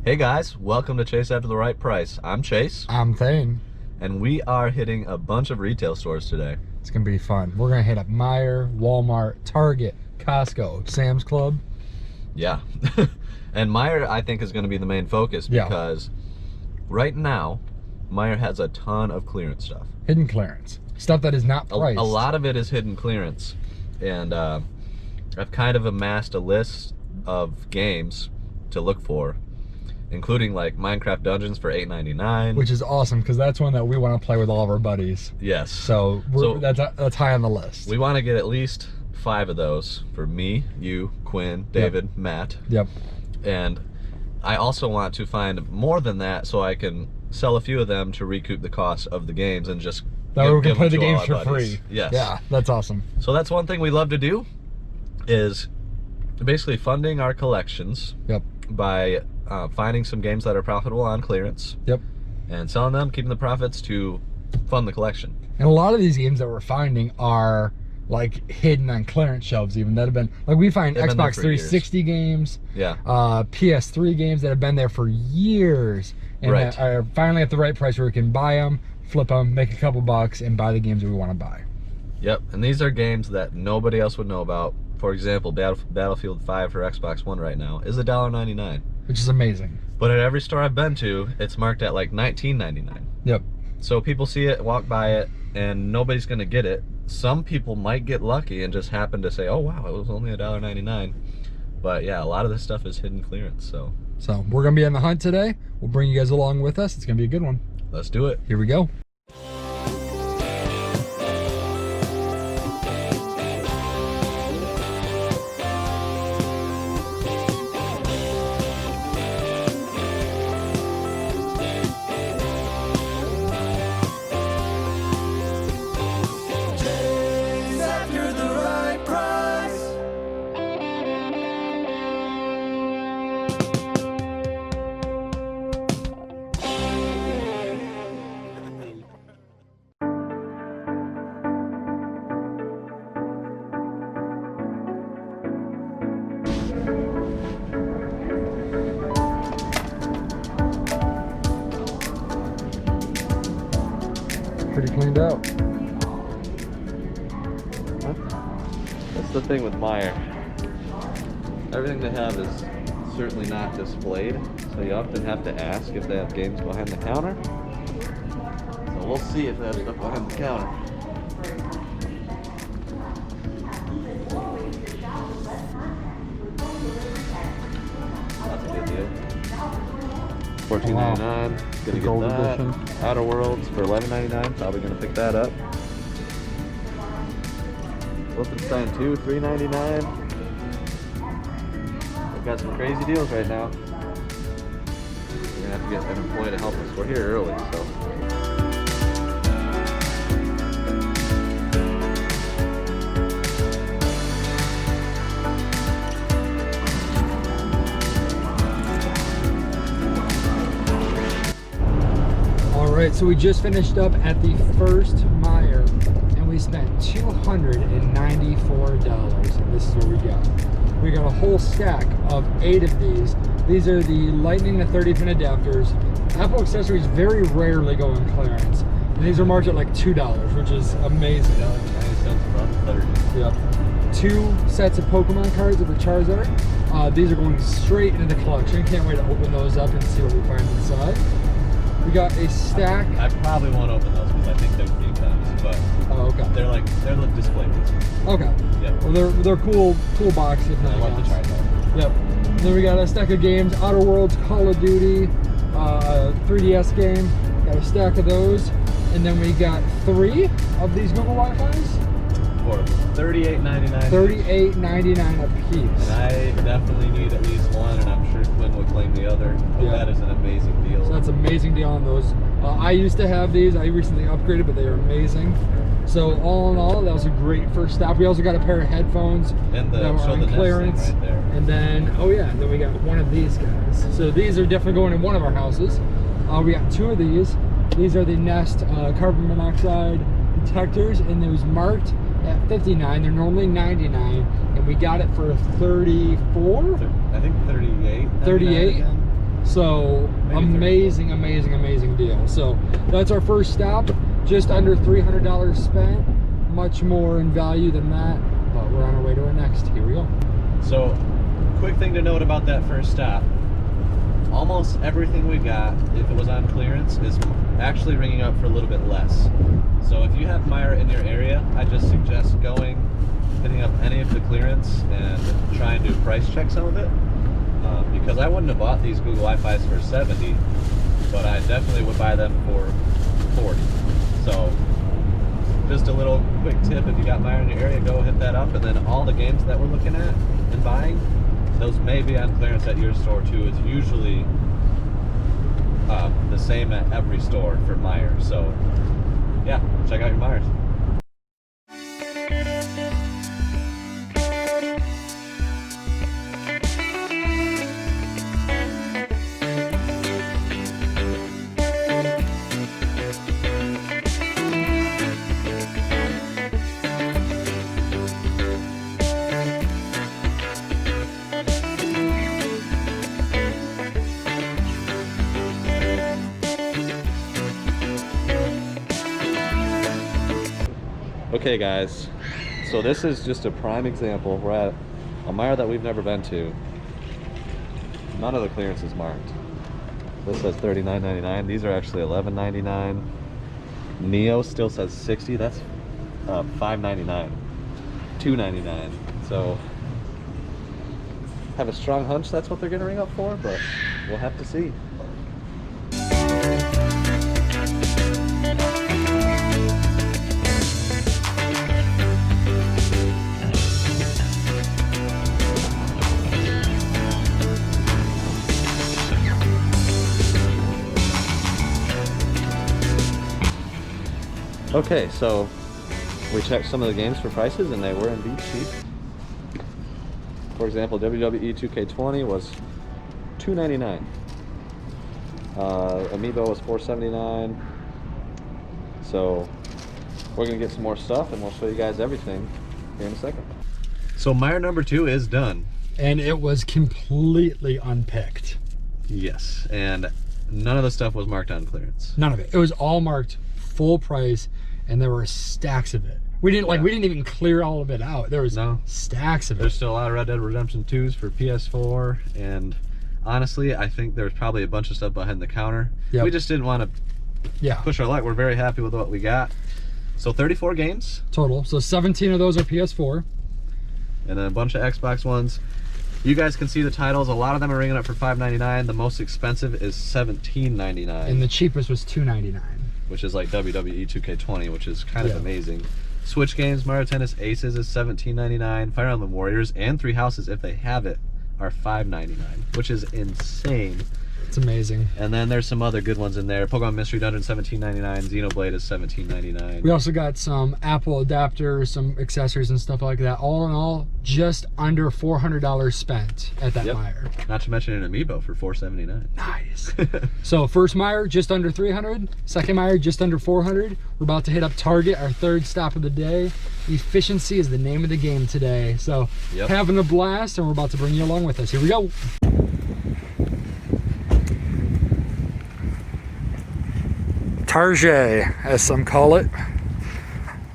Hey guys, welcome to Chase After the Right Price. I'm Chase. I'm Thane. And we are hitting a bunch of retail stores today. It's gonna be fun. We're gonna hit up Meijer, Walmart, Target, Costco, Sam's Club. Yeah. And Meijer, I think, is gonna be the main focus because right now, Meijer has a ton of clearance stuff. Hidden clearance. Stuff that is not priced. A lot of it is hidden clearance. And I've kind of amassed a list of games to look for, including like Minecraft Dungeons for $8.99. Which is awesome because that's one that we want to play with all of our buddies. Yes. So, that's high on the list. We want to get at least 5 of those for me, you, Quinn, David, Matt. Yep. And I also want to find more than that so I can sell a few of them to recoup the cost of the games and just that we can play the games for buddies. free. Yes. Yeah, that's awesome. So that's one thing we love to do, is basically funding our collections. Yep. By finding some games that are profitable on clearance. Yep. And selling them, keeping the profits to fund the collection. And a lot of these games that we're finding are like hidden on clearance shelves even, that have been, like we find Xbox 360 games, PS3 games that have been there for years and are finally at the right price where we can buy them, flip them, make a couple bucks, and buy the games that we want to buy. Yep, and these are games that nobody else would know about. For example, Battlefield 5 for Xbox One right now is $1.99. Which is amazing. But at every store I've been to, it's marked at like $19.99. Yep. So people see it, walk by it, and nobody's gonna get it. Some people might get lucky and just happen to say, oh wow, it was only $1.99. But yeah, a lot of this stuff is hidden clearance, so we're gonna be on the hunt today. We'll bring you guys along with us. It's gonna be a good one. Let's do it. Here we go. Pretty cleaned out. That's the thing with Meijer. Everything they have is certainly not displayed, so you often have to ask if they have games behind the counter. So we'll see if they have stuff behind the counter. That's a good deal. $14.99. Gonna get that. Edition. Outer Worlds for $11.99. Probably gonna pick that up. Wolfenstein 2, $3.99. We've got some crazy deals right now. We're gonna have to get an employee to help us. We're here early, so. Alright, so we just finished up at the first Meijer and we spent $294, and this is what we got. We got a whole stack of 8 of these. These are the Lightning to 30-pin adapters. Apple accessories very rarely go on clearance, and these are marked at like $2, which is amazing. Yeah, like 90 cents from 30. Yep. 2 sets of Pokemon cards of the Charizard. These are going straight into the collection. Can't wait to open those up and see what we find inside. We got a stack. I probably won't open those because I think they're game times, but they're like display pieces. Okay. Yeah. Well, they're cool box. If I love the Charizard. Yep. Then we got a stack of games: Outer Worlds, Call of Duty, 3DS game. Got a stack of those, and then we got 3 of these Google Wi-Fi's. For $38.99. $38.99 a piece. And I definitely need at least one, and I'm sure Quinn would claim the other. But that is an amazing deal. So that's an amazing deal on those. I used to have these. I recently upgraded, but they are amazing. So all in all, that was a great first stop. We also got a pair of headphones and that were on clearance. Right there. And then, and then we got one of these guys. So these are definitely going in one of our houses. We got 2 of these. These are the Nest carbon monoxide detectors, and it was marked at $59. They're normally $99, and we got it for $34. I think $38. 38. So amazing, amazing, amazing deal. So that's our first stop. Just under $300 spent. Much more in value than that, but we're on our way to our next. Here we go. So, quick thing to note about that first stop. Almost everything we got, if it was on clearance, is actually ringing up for a little bit less. So if you have Meijer in your area, I just suggest hitting up any of the clearance and trying to price check some of it. Because I wouldn't have bought these Google Wi-Fi's for 70, but I definitely would buy them for 40. So just a little quick tip, if you got Meijer in your area, go hit that up. And then all the games that we're looking at and buying, those may be on clearance at your store too. It's usually the same at every store for Meijer. So yeah, check out your Meijers. Okay guys, so this is just a prime example. We're at a Meijer that we've never been to. None of the clearance is marked. This says $39.99. These are actually $11.99. Neo still says $60. That's $5.99. $2.99. So have a strong hunch that's what they're gonna ring up for, but we'll have to see. Okay, so we checked some of the games for prices and they were indeed cheap. For example, WWE 2K20 was $2.99. Amiibo was $4.79. So we're gonna get some more stuff and we'll show you guys everything here in a second. So Meijer number 2 is done. And it was completely unpicked. Yes, and none of the stuff was marked on clearance. None of it. It was all marked full price, and there were stacks of it. We didn't we didn't even clear all of it out. There was stacks of it. There's still a lot of Red Dead Redemption 2s for PS4, and honestly, I think there's probably a bunch of stuff behind the counter. Yep. We just didn't want to push our luck. We're very happy with what we got. So 34 games total. So 17 of those are PS4, and then a bunch of Xbox ones. You guys can see the titles. A lot of them are ringing up for $5.99. The most expensive is $17.99, and the cheapest was $2.99. Which is like WWE 2K20, which is kind of amazing. Switch games, Mario Tennis Aces is $17.99. Fire Emblem Warriors and Three Houses, if they have it, are $5.99, which is insane. It's amazing. And then there's some other good ones in there. Pokemon Mystery Dungeon, $17.99. Xenoblade is $17.99. We also got some Apple adapters, some accessories and stuff like that. All in all, just under $400 spent at that Meijer. Not to mention an Amiibo for $4.79. Nice. So first Meijer, just under $300. Second Meijer, just under $400. We're about to hit up Target, our third stop of the day. Efficiency is the name of the game today. So having a blast, and we're about to bring you along with us. Here we go. Target, as some call it.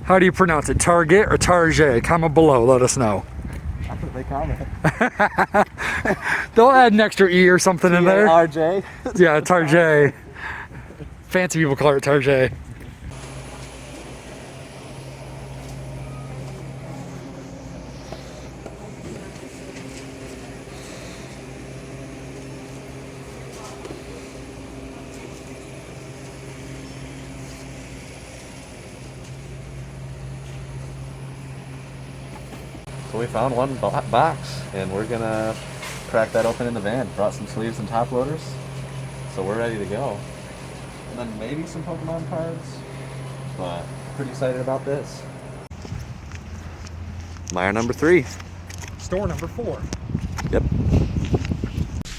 How do you pronounce it? Target or Target? Comment below, let us know. That's what they comment. They'll add an extra E or something in there. RJ. Yeah, Target. Fancy people call it Target. So we found one box, and we're gonna crack that open in the van. Brought some sleeves and top loaders, so we're ready to go. And then maybe some Pokemon cards, but pretty excited about this. Meijer number 3. Store number 4. Yep.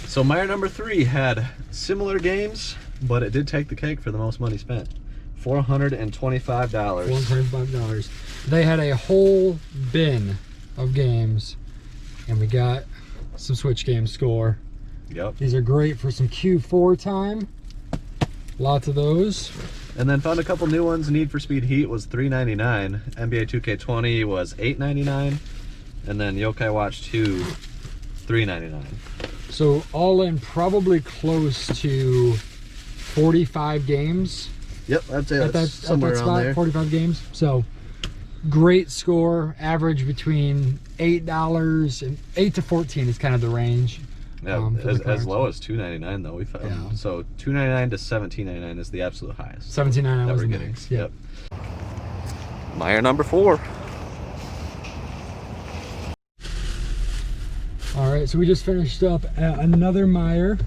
So Meijer number 3 had similar games, but it did take the cake for the most money spent. $425. $425. They had a whole bin of games, and we got some Switch games score. Yep. These are great for some Q4 time. Lots of those. And then found a couple new ones. Need for Speed Heat was $3.99. NBA 2K20 was $8.99. And then Yokai Watch 2, $3.99. So all in probably close to 45 games. Yep, I'd say that's somewhere around there. 45 games. So great score. Average between $8 and $8 to $14 is kind of the range. Yeah, as low as $2.99 though we found. Yeah. So $2.99 to $17.99 is the absolute highest. $17.99 was the max. Yep. Meyer number 4. All right, so we just finished up another Meyer,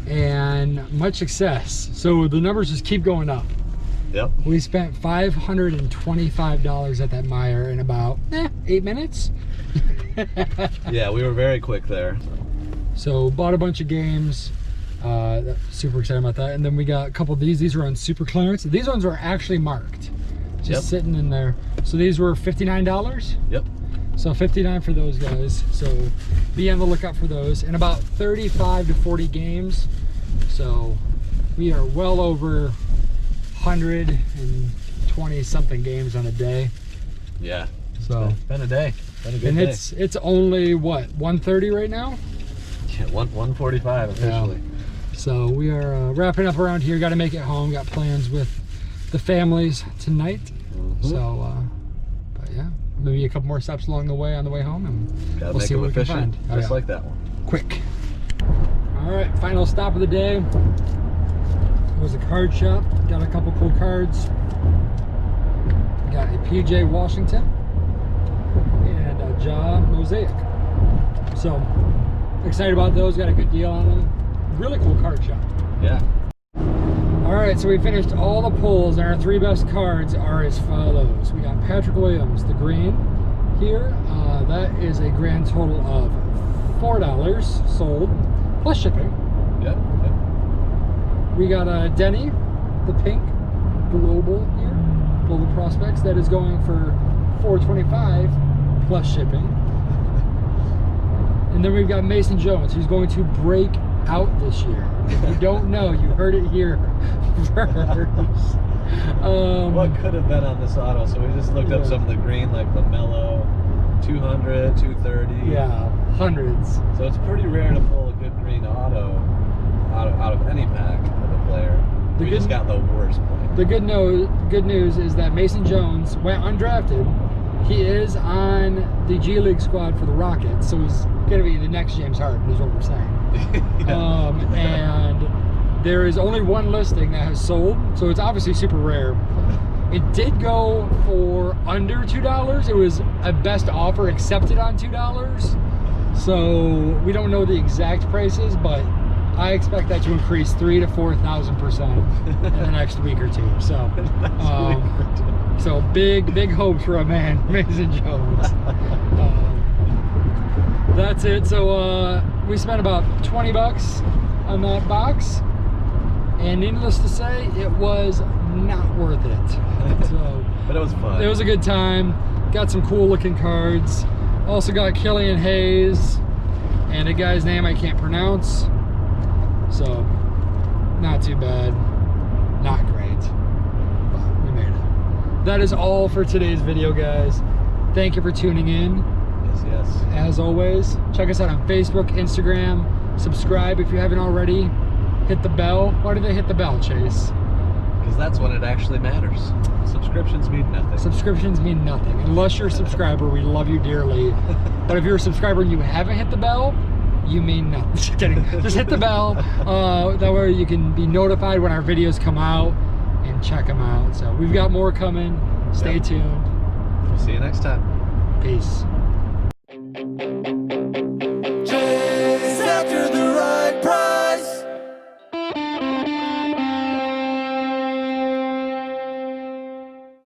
and much success. So the numbers just keep going up. Yep. We spent $525 at that Meyer in about 8 minutes. Yeah, we were very quick there. So bought a bunch of games. Super excited about that. And then we got a couple of these. These were on super clearance. These ones are actually marked, just sitting in there. So these were $59. Yep. So $59 for those guys. So be on the lookout for those. And about 35 to 40 games. So we are well over 120 something games on a day. Yeah. So it's been a day. Been a good day. It's only what, 1:30 right now? Yeah, 1:45 officially. Yeah. So we are wrapping up around here. Got to make it home. Got plans with the families tonight. So, but yeah, maybe a couple more stops along the way on the way home, and we'll see what we can find. Just like that one. Quick. All right, final stop of the day. It was a card shop. Got a couple cool cards. Got a PJ Washington and a Ja Mosaic. So excited about those. Got a good deal on them. Really cool card shop. Yeah. All right, so we finished all the pulls, and our 3 best cards are as follows. We got Patrick Williams, the green here. That is a grand total of $4 sold, plus shipping. Yep. We got Denny, the pink, global here, Global Prospects. That is going for $4.25 plus shipping. And then we've got Mason Jones, who's going to break out this year. If you don't know, you heard it here first. What could have been on this auto? So we just looked up some of the green, like LaMelo, 200, 230. Yeah, hundreds. So it's pretty rare to pull a good green auto out of any pack of a player. We just got the worst play. The good news is that Mason Jones went undrafted. He is on the G League squad for the Rockets, so he's going to be the next James Harden, is what we're saying. And there is only one listing that has sold, so it's obviously super rare. It did go for under $2. It was a best offer accepted on $2. So we don't know the exact prices, but I expect that to increase 3,000 to 4,000% in the next week or two. So, so big hopes for a man, Mason Jones. That's it. So we spent about 20 bucks on that box, and needless to say, it was not worth it. So, but it was fun. It was a good time. Got some cool looking cards. Also got Killian Hayes and a guy's name I can't pronounce. So not too bad, not great, but we made it. That is all for today's video, guys. Thank you for tuning in. Yes. As always, check us out on Facebook, Instagram. Subscribe if you haven't already. Hit the bell. Why do they hit the bell, Chase? Because that's when it actually matters. Subscriptions mean nothing. Subscriptions mean nothing. Unless you're a subscriber, we love you dearly. But if you're a subscriber and you haven't hit the bell, you mean nothing. Just kidding. Just hit the bell. That way you can be notified when our videos come out, and check them out. So we've got more coming. Stay tuned. We'll see you next time. Peace.